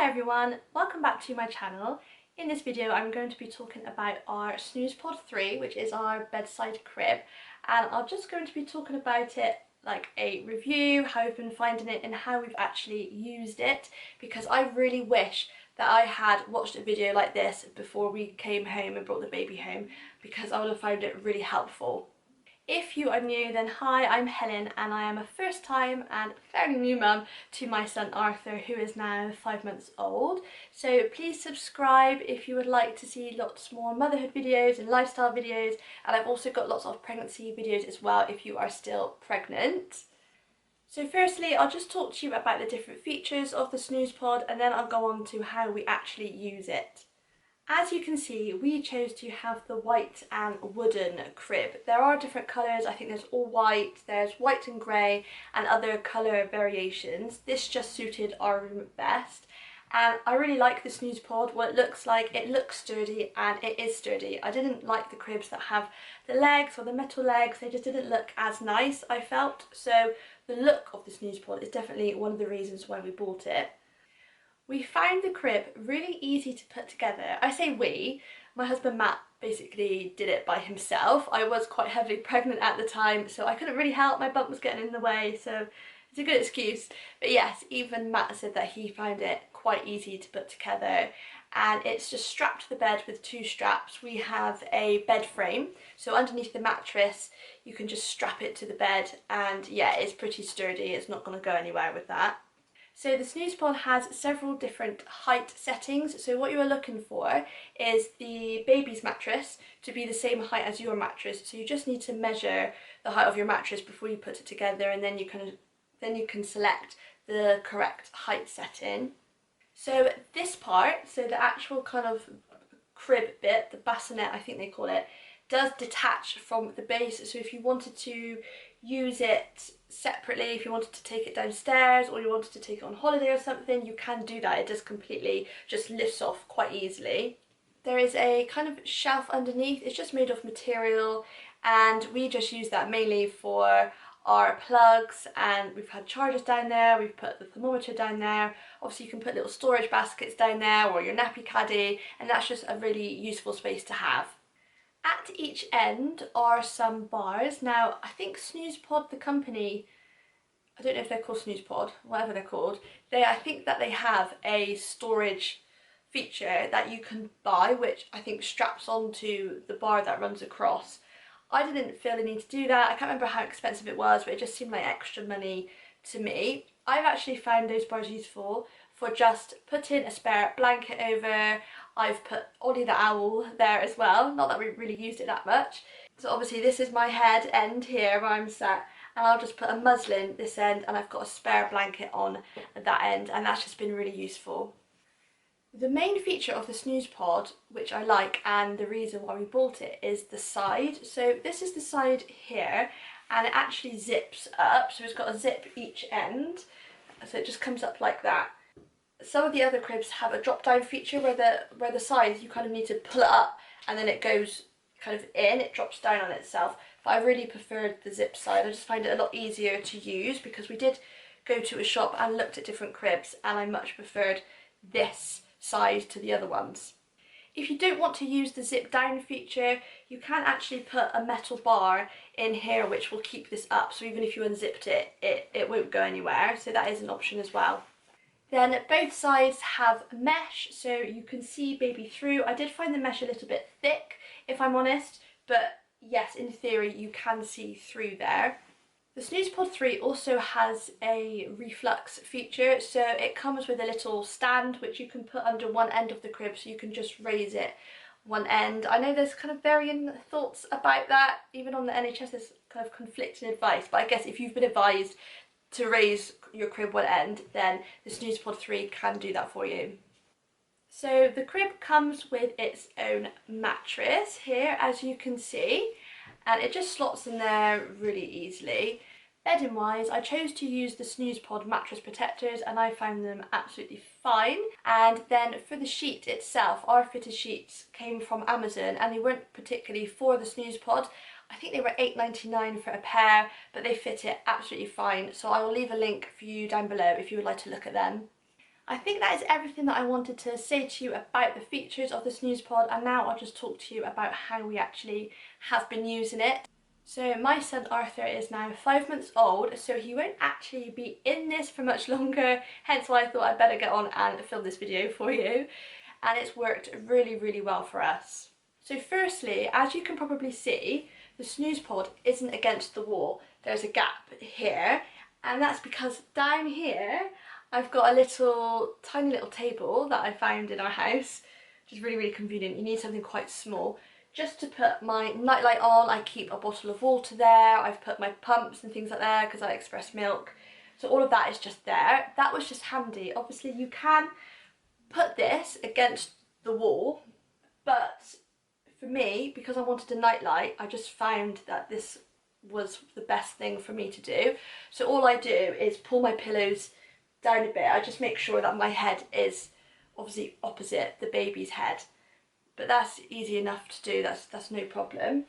Hi everyone, welcome back to my channel. In this video I'm going to be talking about our SnuzPod 3, which is our bedside crib, and I'm just going to be talking about it like a review, how I've been finding it and how we've actually used it, because I really wish that I had watched a video like this before we came home and brought the baby home, because I would have found it really helpful. If you are new, then hi, I'm Helen and I am a first time and fairly new mum to my son Arthur, who is now 5 months old. So please subscribe if you would like to see lots more motherhood videos and lifestyle videos, and I've also got lots of pregnancy videos as well if you are still pregnant. So firstly, I'll just talk to you about the different features of the SnuzPod and then I'll go on to how we actually use it. As you can see, we chose to have the white and wooden crib. There are different colours. I think there's all white, there's white and grey and other colour variations. This just suited our room best. And I really like the SnuzPod, what it looks like. It looks sturdy and it is sturdy. I didn't like the cribs that have the legs or the metal legs. They just didn't look as nice, I felt. So the look of the SnuzPod is definitely one of the reasons why we bought it. We found the crib really easy to put together. I say we, my husband Matt basically did it by himself. I was quite heavily pregnant at the time, so I couldn't really help. My bump was getting in the way, so it's a good excuse. But yes, even Matt said that he found it quite easy to put together, and it's just strapped to the bed with two straps. We have a bed frame, so underneath the mattress you can just strap it to the bed, and yeah, it's pretty sturdy. It's not going to go anywhere with that. So the SnuzPod has several different height settings. So what you are looking for is the baby's mattress to be the same height as your mattress. So you just need to measure the height of your mattress before you put it together, and then you can select the correct height setting. So this part, so the actual kind of crib bit, the bassinet I think they call it, does detach from the base. So if you wanted to use it separately, if you wanted to take it downstairs or you wanted to take it on holiday or something, you can do that. It just completely just lifts off quite easily. There is a kind of shelf underneath. It's just made of material, and we just use that mainly for our plugs, and we've had chargers down there, we've put the thermometer down there. Obviously you can put little storage baskets down there or your nappy caddy, and that's just a really useful space to have. At each end are some bars. Now, I think SnuzPod, the company, I don't know if they're called SnuzPod, whatever they're called, I think that they have a storage feature that you can buy, which I think straps onto the bar that runs across. I didn't feel the need to do that. I can't remember how expensive it was, but it just seemed like extra money to me. I've actually found those bars useful for just putting a spare blanket over. I've put Ollie the owl there as well, not that we really used it that much. So obviously this is my head end here where I'm sat, and I'll just put a muslin this end, and I've got a spare blanket on at that end, and that's just been really useful. The main feature of the SnuzPod, which I like, and the reason why we bought it, is the side. So this is the side here, and it actually zips up, so it's got a zip each end, so it just comes up like that. Some of the other cribs have a drop down feature where the sides you kind of need to pull it up and then it goes kind of in, it drops down on itself. But I really preferred the zip side. I just find it a lot easier to use, because we did go to a shop and looked at different cribs, and I much preferred this side to the other ones. If you don't want to use the zip down feature, you can actually put a metal bar in here which will keep this up, so even if you unzipped it, it won't go anywhere, so that is an option as well. Then both sides have mesh, so you can see baby through. I did find the mesh a little bit thick, if I'm honest, but yes, in theory you can see through there. The SnuzPod 3 also has a Reflux feature, so it comes with a little stand which you can put under one end of the crib, so you can just raise it one end. I know there's kind of varying thoughts about that, even on the NHS there's kind of conflicting advice, but I guess if you've been advised to raise your crib one end, then the SnuzPod 3 can do that for you. So the crib comes with its own mattress here, as you can see, and it just slots in there really easily. Bedding wise, I chose to use the SnuzPod mattress protectors, and I found them absolutely fine. And then for the sheet itself, our fitted sheets came from Amazon, and they weren't particularly for the SnuzPod. I think they were £8.99 for a pair, but they fit it absolutely fine, so I will leave a link for you down below if you would like to look at them. I think that is everything that I wanted to say to you about the features of the SnuzPod, and now I'll just talk to you about how we actually have been using it. So my son Arthur is now 5 months old, so he won't actually be in this for much longer, hence why I thought I'd better get on and film this video for you. And it's worked really, really well for us. So firstly, as you can probably see, the SnuzPod isn't against the wall. There's a gap here, and that's because down here I've got a tiny little table that I found in our house, which is really, really convenient. You need something quite small. Just to put my nightlight on, I keep a bottle of water there. I've put my pumps and things like that because I express milk. So all of that is just there. That was just handy. Obviously you can put this against the wall, but for me, because I wanted a nightlight, I just found that this was the best thing for me to do. So all I do is pull my pillows down a bit. I just make sure that my head is obviously opposite the baby's head, but that's easy enough to do. That's no problem.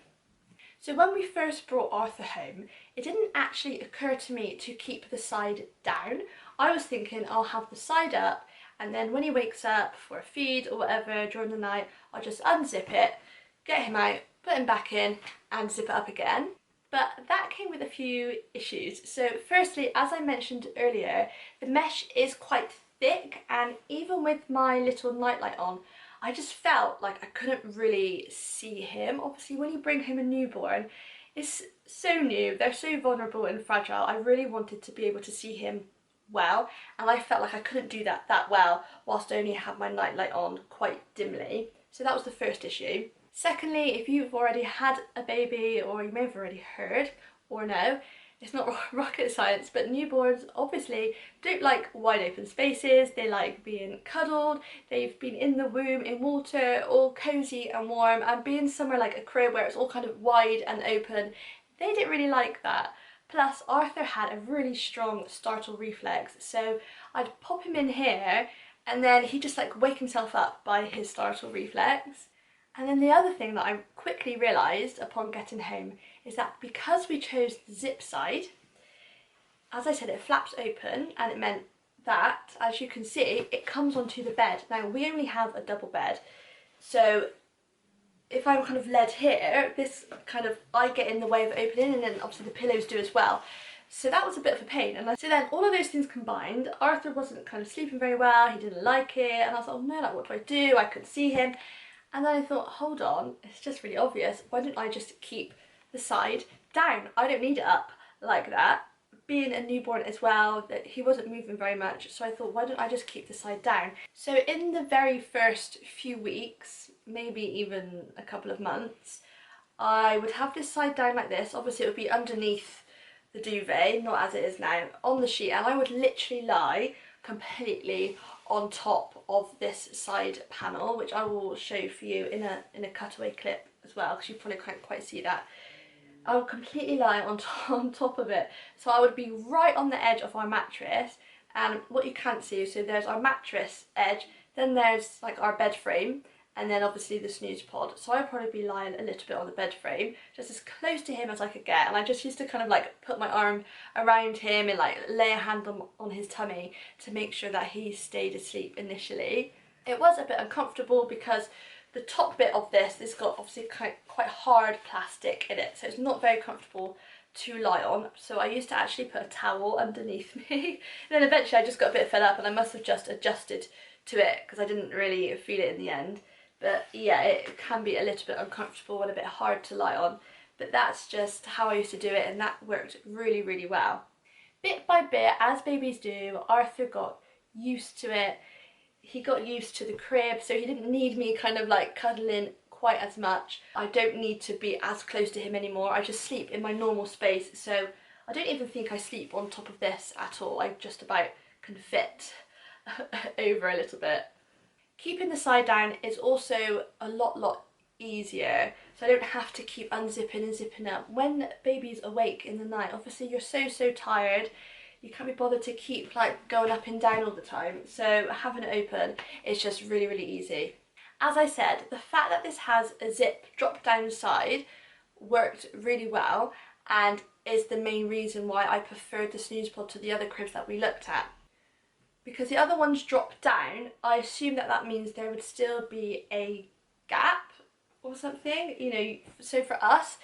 So when we first brought Arthur home, it didn't actually occur to me to keep the side down. I was thinking I'll have the side up, and then when he wakes up for a feed or whatever during the night, I'll just unzip it, get him out, put him back in and zip it up again. But that came with a few issues. So firstly, as I mentioned earlier, the mesh is quite thick, and even with my little nightlight on, I just felt like I couldn't really see him. Obviously when you bring home a newborn, it's so new, they're so vulnerable and fragile. I really wanted to be able to see him well, and I felt like I couldn't do that well whilst I only had my nightlight on quite dimly. So that was the first issue. Secondly, if you've already had a baby, or you may have already heard or know, it's not rocket science, but newborns obviously don't like wide open spaces. They like being cuddled, they've been in the womb in water, all cosy and warm, and being somewhere like a crib where it's all kind of wide and open, they didn't really like that. Plus Arthur had a really strong startle reflex, so I'd pop him in here and then he'd just like wake himself up by his startle reflex. And then the other thing that I quickly realised upon getting home is that because we chose the zip side, as I said, it flaps open, and it meant that, as you can see, it comes onto the bed. Now we only have a double bed, so if I'm kind of led here, I get in the way of opening, and then obviously the pillows do as well. So that was a bit of a pain. And so then all of those things combined, Arthur wasn't kind of sleeping very well, he didn't like it, and I was like, oh no, like what do I do? I couldn't see him. And then I thought, hold on, it's just really obvious. Why don't I just keep the side down? I don't need it up like that. Being a newborn as well, that he wasn't moving very much, so I thought, why don't I just keep the side down? So in the very first few weeks, maybe even a couple of months, I would have this side down like this. Obviously it would be underneath the duvet, not as it is now, on the sheet, and I would literally lie completely on top of this side panel, which I will show for you in a cutaway clip as well, because you probably can't quite see that. I would completely lie on top of it, so I would be right on the edge of our mattress. And what you can't see, so there's our mattress edge, then there's like our bed frame, and then obviously the SnuzPod. So I'd probably be lying a little bit on the bed frame, just as close to him as I could get, and I just used to kind of like put my arm around him and like lay a hand on his tummy to make sure that he stayed asleep initially. It was a bit uncomfortable because the top bit of this has got obviously quite hard plastic in it, so it's not very comfortable to lie on. So I used to actually put a towel underneath me. And then eventually I just got a bit fed up, and I must have just adjusted to it because I didn't really feel it in the end. But yeah, it can be a little bit uncomfortable and a bit hard to lie on, but that's just how I used to do it, and that worked really, really well. Bit by bit, as babies do, Arthur got used to it. He got used to the crib, so he didn't need me kind of like cuddling quite as much. I don't need to be as close to him anymore. I just sleep in my normal space, so I don't even think I sleep on top of this at all. I just about can fit over a little bit. Keeping the side down is also a lot easier, so I don't have to keep unzipping and zipping up. When baby's awake in the night, obviously you're so tired, you can't be bothered to keep like going up and down all the time, so having it open is just really easy. As I said, the fact that this has a zip drop down side worked really well, and is the main reason why I preferred the SnuzPod to the other cribs that we looked at. because the other ones drop down, I assume that that means there would still be a gap or something, you know. So for us,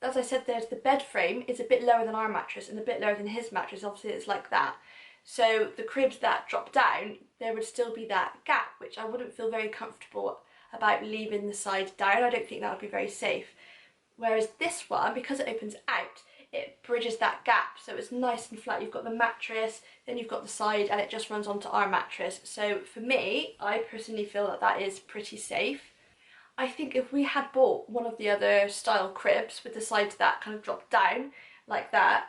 as I said, there's the bed frame is a bit lower than our mattress and a bit lower than his mattress. Obviously it's like that. So the cribs that drop down, there would still be that gap, which I wouldn't feel very comfortable about leaving the side down. I don't think that would be very safe. Whereas this one, because it opens out, it bridges that gap, so it's nice and flat. You've got the mattress, then you've got the side, and it just runs onto our mattress. So for me, I personally feel that that is pretty safe. I think if we had bought one of the other style cribs with the sides that kind of drop down like that,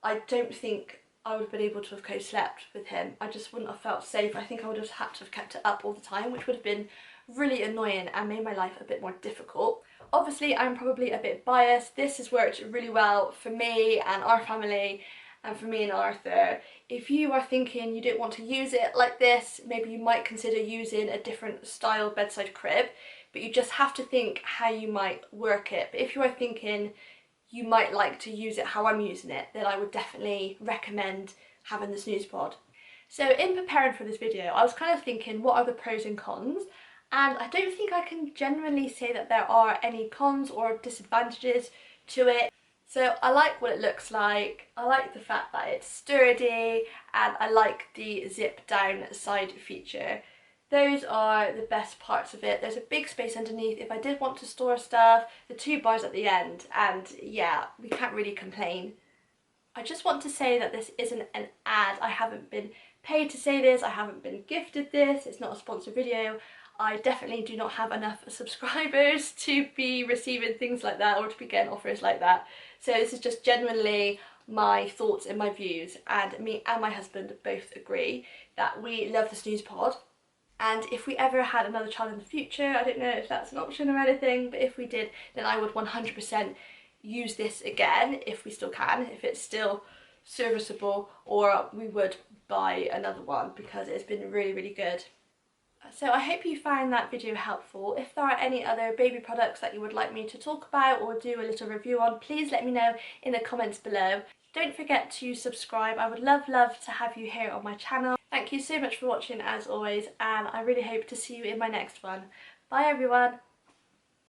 I don't think I would have been able to have co-slept with him. I just wouldn't have felt safe. I think I would have had to have kept it up all the time, which would have been really annoying and made my life a bit more difficult. Obviously, I'm probably a bit biased. This has worked really well for me and our family, and for me and Arthur. If you are thinking you don't want to use it like this, maybe you might consider using a different style bedside crib, but you just have to think how you might work it. But if you are thinking you might like to use it how I'm using it, then I would definitely recommend having the SnuzPod. So in preparing for this video, I was kind of thinking, what are the pros and cons? And I don't think I can generally say that there are any cons or disadvantages to it. So I like what it looks like, I like the fact that it's sturdy, and I like the zip down side feature. Those are the best parts of it. There's a big space underneath if I did want to store stuff, the 2 bars at the end, and yeah, we can't really complain. I just want to say that this isn't an ad. I haven't been paid to say this, I haven't been gifted this, it's not a sponsored video. I definitely do not have enough subscribers to be receiving things like that or to be getting offers like that. So this is just genuinely my thoughts and my views, and me and my husband both agree that we love the SnuzPod. And if we ever had another child in the future, I don't know if that's an option or anything, but if we did, then I would 100% use this again, if we still can, if it's still serviceable, or we would buy another one because it's been really, really good. So I hope you found that video helpful. If there are any other baby products that you would like me to talk about or do a little review on, please let me know in the comments below. Don't forget to subscribe. I would love to have you here on my channel. Thank you so much for watching as always, and I really hope to see you in my next one. Bye everyone!